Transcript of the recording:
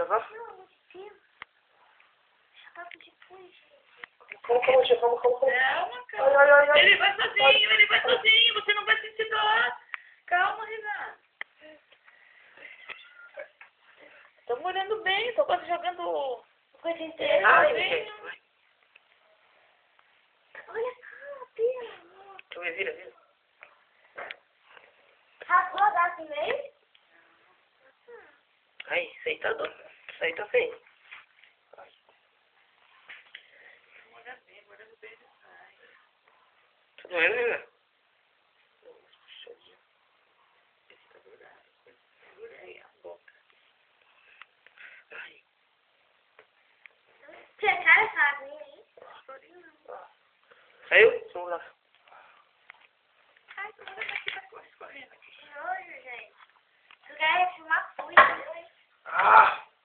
gravar? Não, muito tempo. Já tá com depois. Calma, tia, calma. Calma. Ai. Ele vai sozinho, você não vai sentir dor. Calma, Renato. Tô molhando bem, tô quase jogando coisa inteira. Ai, bem. gente. Olha cá, pelo amor. Deixa eu ver, vira. Rasgou a gata no meio? Ai, isso aí tá dor. Isso aí tá feio. Molhando bem, sai. Tá doendo, Renan? Segurei a boca. Ai. Tinha cara essa aguinha aí? Saiu? Deixa eu mudar.